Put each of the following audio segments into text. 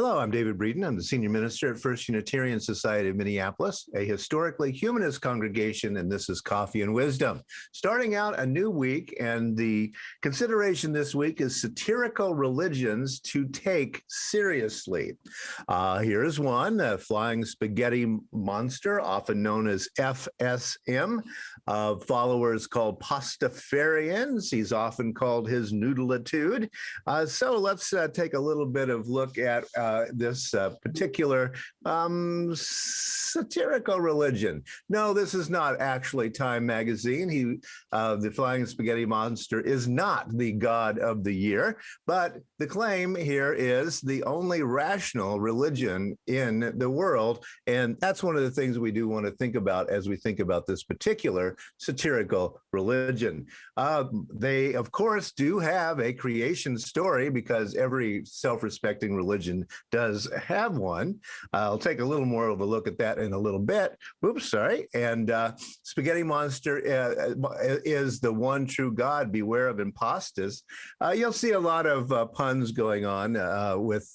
Hello, I'm David Breeden. I'm the senior minister at First Unitarian Society of Minneapolis, a historically humanist congregation, and this is Coffee and Wisdom. Starting out a new week, and the consideration this week is satirical religions to take seriously. Here's one, the flying spaghetti monster, often known as FSM, followers called Pastafarians. He's often called his noodlitude. So let's take a little bit of look at this particular satirical religion. No, this is not actually Time magazine. The Flying Spaghetti Monster is not the god of the year, but the claim here is the only rational religion in the world, and that's one of the things we do want to think about as we think about this particular satirical religion. They, of course, do have a creation story because every self-respecting religion does have one. I'll take a little more of a look at that in a little bit. Oops, sorry. And Spaghetti Monster is the one true God. Beware of imposters. You'll see a lot of puns going on with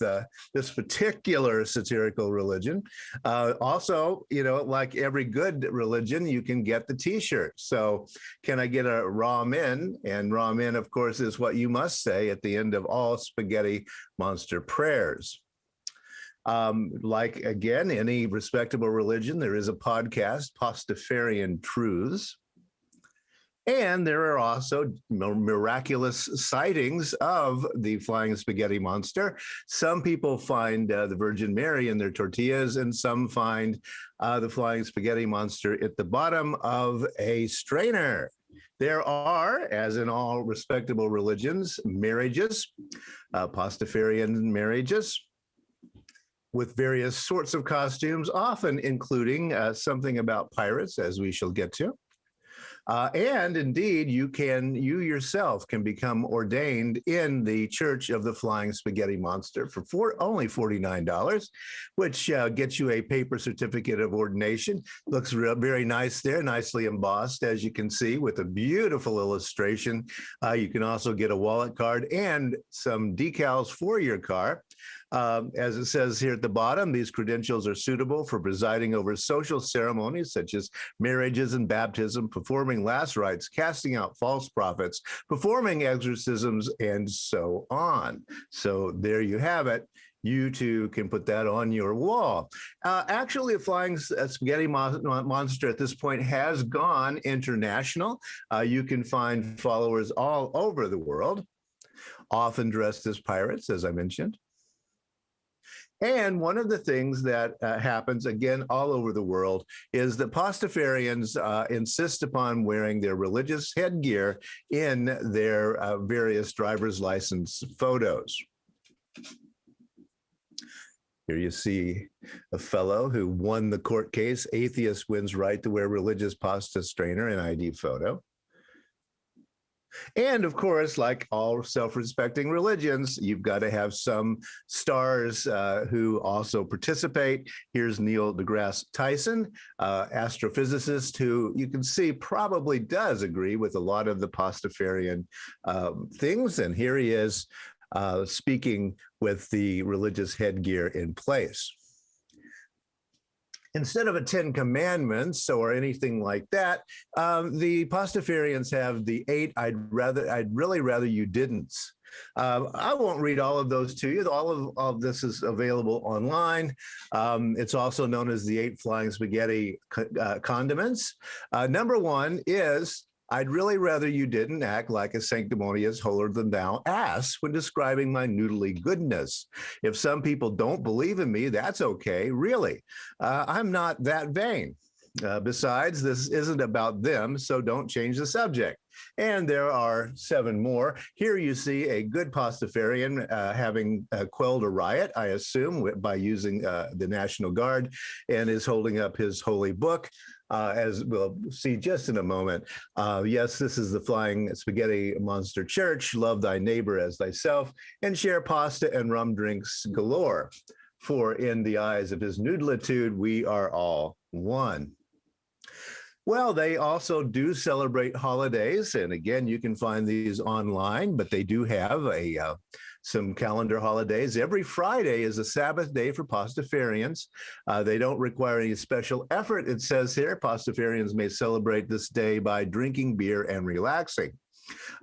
this particular satirical religion. Also, like every good religion, you can get the T-shirt. So can I get a ramen? And ramen, of course, is what you must say at the end of all Spaghetti Monster prayers. Like, again, any respectable religion, there is a podcast, Pastafarian Truths. And there are also miraculous sightings of the flying spaghetti monster. Some people find the Virgin Mary in their tortillas, and some find the flying spaghetti monster at the bottom of a strainer. There are, as in all respectable religions, marriages, Pastafarian marriages, with various sorts of costumes, often including something about pirates, as we shall get to. And indeed, you yourself can become ordained in the Church of the Flying Spaghetti Monster for only $49, which gets you a paper certificate of ordination. Looks very nice there, nicely embossed, as you can see, with a beautiful illustration. You can also get a wallet card and some decals for your car. As it says here at the bottom, these credentials are suitable for presiding over social ceremonies such as marriages and baptism, performing last rites, casting out false prophets, performing exorcisms, and so on. So there you have it. You too can put that on your wall. Actually, a flying spaghetti monster at this point has gone international. You can find followers all over the world, often dressed as pirates, as I mentioned. And one of the things that happens, again, all over the world, is that Pastafarians insist upon wearing their religious headgear in their various driver's license photos. Here you see a fellow who won the court case, atheist wins right to wear religious pasta strainer in ID photo. And of course, like all self-respecting religions, you've got to have some stars who also participate. Here's Neil deGrasse Tyson, astrophysicist, who you can see probably does agree with a lot of the Pastafarian things. And here he is speaking with the religious headgear in place. Instead of a 10 Commandments or anything like that, the Pastafarians have the 8 I'd really rather you didn't. I won't read all of those to you. All of this is available online. It's also known as the 8 Flying Spaghetti Condiments. Number 1 is, I'd really rather you didn't act like a sanctimonious, holier-than-thou ass when describing my noodly goodness. If some people don't believe in me, that's okay, really. I'm not that vain. Besides, this isn't about them, so don't change the subject. And there are 7 more. Here you see a good Pastafarian having quelled a riot, I assume, by using the National Guard, and is holding up his holy book. As we'll see just in a moment. Yes, this is the Flying Spaghetti Monster Church. Love thy neighbor as thyself, and share pasta and rum drinks galore. For in the eyes of his noodlitude, we are all one. Well, they also do celebrate holidays, and again, you can find these online. But they do have some calendar holidays. Every Friday is a Sabbath day for Pastafarians. They don't require any special effort. It says here, Pastafarians may celebrate this day by drinking beer and relaxing.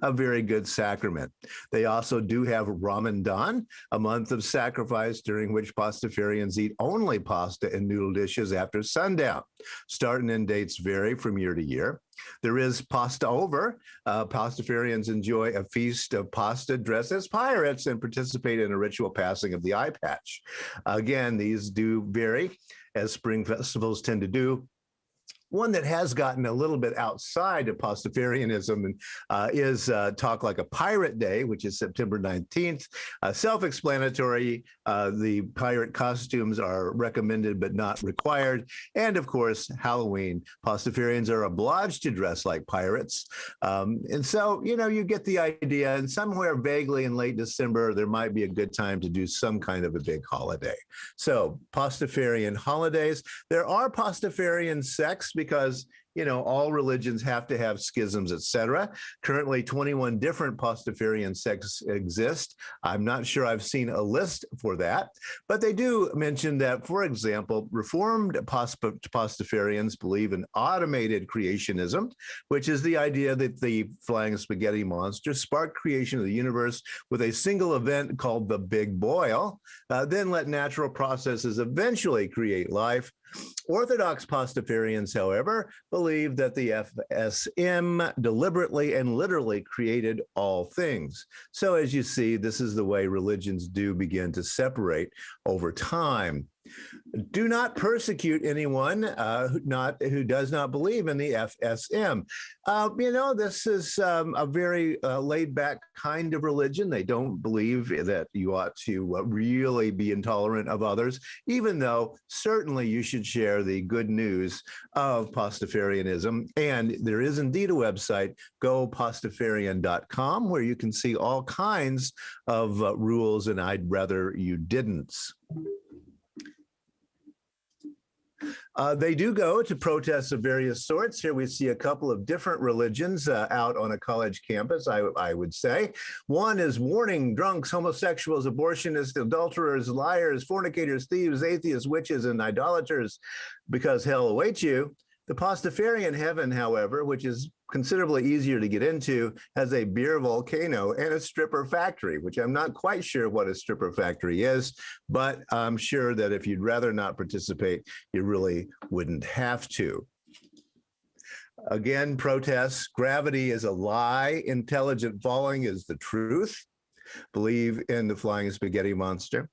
A very good sacrament. They also do have Ramadan, a month of sacrifice during which Pastafarians eat only pasta and noodle dishes after sundown. Start and end dates vary from year to year. There is Pasta Over. Pastafarians enjoy a feast of pasta, dress as pirates, and participate in a ritual passing of the eye patch. Again, these do vary, as spring festivals tend to do. One that has gotten a little bit outside of Pastafarianism is Talk Like a Pirate Day, which is September 19th. Self-explanatory. The pirate costumes are recommended but not required. And of course, Halloween. Pastafarians are obliged to dress like pirates. And so, you get the idea. And somewhere vaguely in late December, there might be a good time to do some kind of a big holiday. So Pastafarian holidays. There are Pastafarian sects, because all religions have to have schisms, etc. Currently, 21 different Pastafarian sects exist. I'm not sure I've seen a list for that, but they do mention that, for example, Reformed Pastafarians believe in automated creationism, which is the idea that the flying spaghetti monster sparked creation of the universe with a single event called the Big Boil, then let natural processes eventually create life. Orthodox Pastafarians, however, believe that the FSM deliberately and literally created all things. So as you see, this is the way religions do begin to separate over time. Do not persecute anyone who does not believe in the FSM. This is a very laid-back kind of religion. They don't believe that you ought to really be intolerant of others, even though certainly you should share the good news of Pastafarianism. And there is indeed a website, gopastafarian.com, where you can see all kinds of rules and I'd rather you didn't. They do go to protests of various sorts. Here we see a couple of different religions out on a college campus, I would say. One is warning drunks, homosexuals, abortionists, adulterers, liars, fornicators, thieves, atheists, witches, and idolaters, because hell awaits you. The Pastafarian heaven, however, which is considerably easier to get into, has a beer volcano and a stripper factory, which I'm not quite sure what a stripper factory is, but I'm sure that if you'd rather not participate, you really wouldn't have to. Again, protests. Gravity is a lie. Intelligent falling is the truth. Believe in the flying spaghetti monster.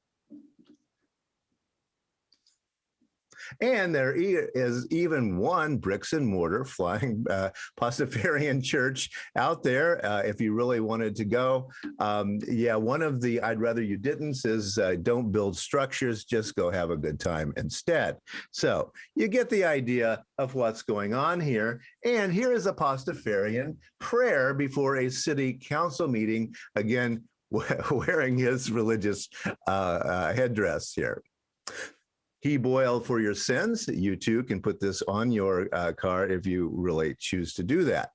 And there is even one bricks and mortar flying Pastafarian church out there if you really wanted to go. One of the I'd rather you didn't is don't build structures, just go have a good time instead. So you get the idea of what's going on here. And here is a Pastafarian prayer before a city council meeting, again, wearing his religious headdress here. He boiled for your sins. You too can put this on your card if you really choose to do that.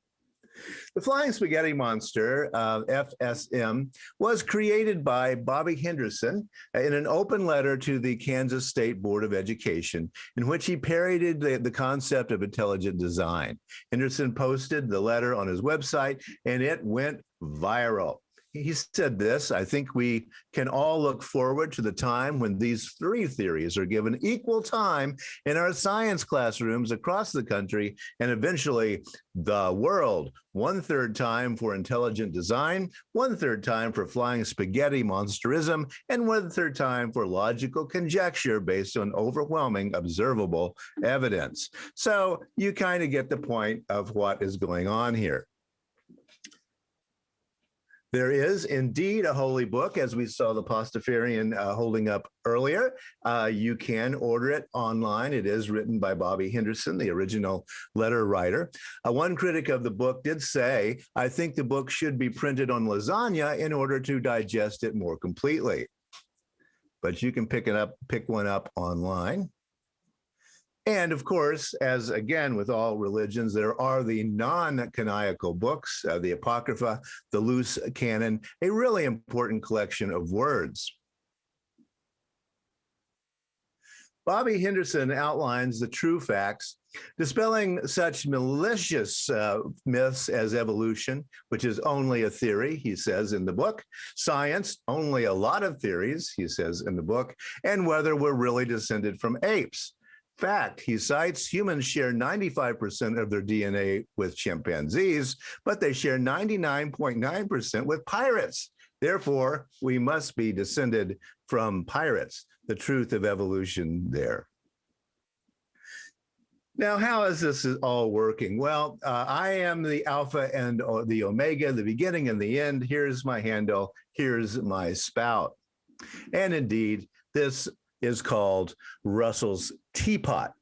The Flying Spaghetti Monster, FSM, was created by Bobby Henderson in an open letter to the Kansas State Board of Education, in which he parodied the concept of intelligent design. Henderson posted the letter on his website, and it went viral. He said this: I think we can all look forward to the time when these three theories are given equal time in our science classrooms across the country and eventually the world. 1/3 time for intelligent design, 1/3 time for flying spaghetti monsterism, and 1/3 time for logical conjecture based on overwhelming observable evidence. So you kind of get the point of what is going on here. There is indeed a holy book, as we saw the Pastafarian holding up earlier. You can order it online. It is written by Bobby Henderson, the original letter writer. One critic of the book did say, I think the book should be printed on lasagna in order to digest it more completely. But you can pick one up online. And of course, as again with all religions, there are the non-canonical books, the Apocrypha, the loose canon, a really important collection of words. Bobby Henderson outlines the true facts, dispelling such malicious myths as evolution, which is only a theory, he says in the book, science, only a lot of theories, he says in the book, and whether we're really descended from apes. Fact, he cites, humans share 95% of their DNA with chimpanzees, but they share 99.9% with pirates. Therefore, we must be descended from pirates. The truth of evolution there. Now, how is this all working? Well, I am the Alpha and the Omega, the beginning and the end. Here's my handle. Here's my spout. And indeed, this is called Russell's Teapot.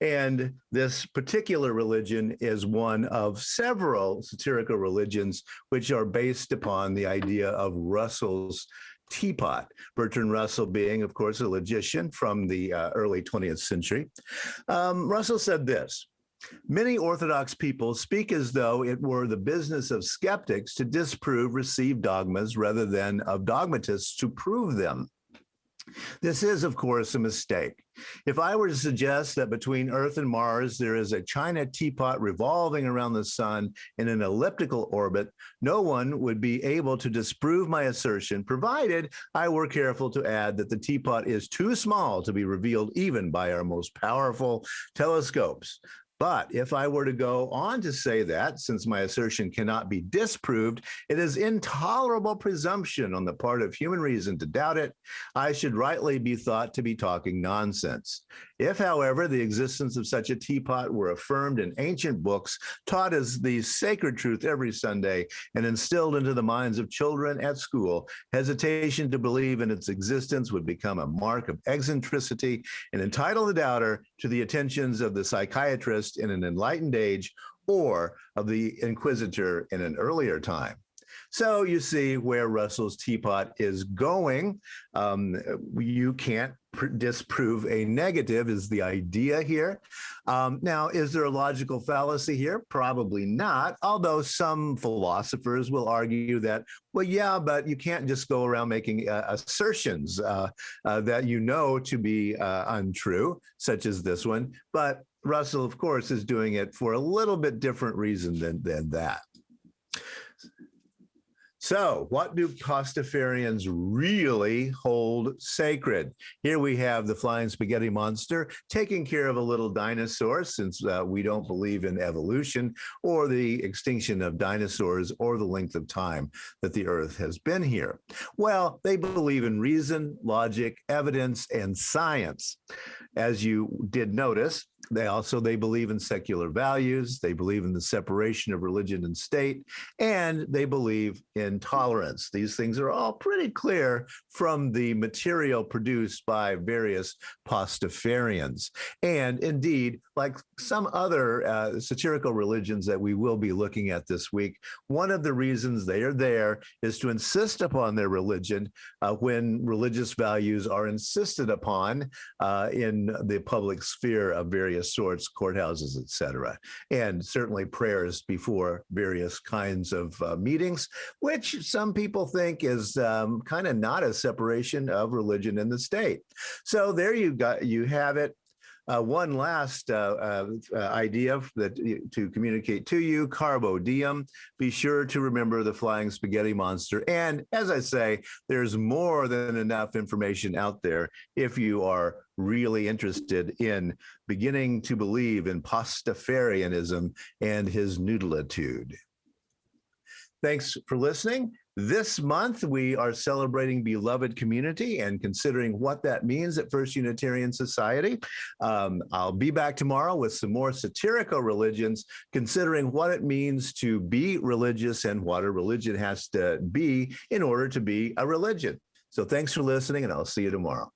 And this particular religion is one of several satirical religions which are based upon the idea of Russell's Teapot. Bertrand Russell being, of course, a logician from the early 20th century. Russell said this: many Orthodox people speak as though it were the business of skeptics to disprove received dogmas rather than of dogmatists to prove them. This is, of course, a mistake. If I were to suggest that between Earth and Mars there is a China teapot revolving around the sun in an elliptical orbit, no one would be able to disprove my assertion, provided I were careful to add that the teapot is too small to be revealed even by our most powerful telescopes. But if I were to go on to say that, since my assertion cannot be disproved, it is intolerable presumption on the part of human reason to doubt it, I should rightly be thought to be talking nonsense. If, however, the existence of such a teapot were affirmed in ancient books, taught as the sacred truth every Sunday, and instilled into the minds of children at school, hesitation to believe in its existence would become a mark of eccentricity and entitle the doubter to the attentions of the psychiatrist in an enlightened age or of the inquisitor in an earlier time. So you see where Russell's Teapot is going. You can't disprove a negative is the idea here. Now, is there a logical fallacy here? Probably not, although some philosophers will argue that, well, yeah, but you can't just go around making assertions that you know to be untrue, such as this one. But Russell, of course, is doing it for a little bit different reason than that. So what do Pastafarians really hold sacred? Here we have the flying spaghetti monster taking care of a little dinosaur, since we don't believe in evolution or the extinction of dinosaurs or the length of time that the Earth has been here. Well, they believe in reason, logic, evidence, and science. As you did notice, they believe in secular values, they believe in the separation of religion and state, and they believe in tolerance. These things are all pretty clear from the material produced by various Pastafarians. And indeed, like some other satirical religions that we will be looking at this week, one of the reasons they are there is to insist upon their religion when religious values are insisted upon in the public sphere of various sorts, courthouses, etc., and certainly prayers before various kinds of meetings, which some people think is kind of not a separation of religion and the state. So there you have it. One last idea to communicate to you, carbo diem. Be sure to remember the flying spaghetti monster. And as I say, there's more than enough information out there if you are really interested in beginning to believe in Pastafarianism and his noodlitude. Thanks for listening. This month, we are celebrating beloved community and considering what that means at First Unitarian Society. I'll be back tomorrow with some more satirical religions, considering what it means to be religious and what a religion has to be in order to be a religion. So thanks for listening, and I'll see you tomorrow.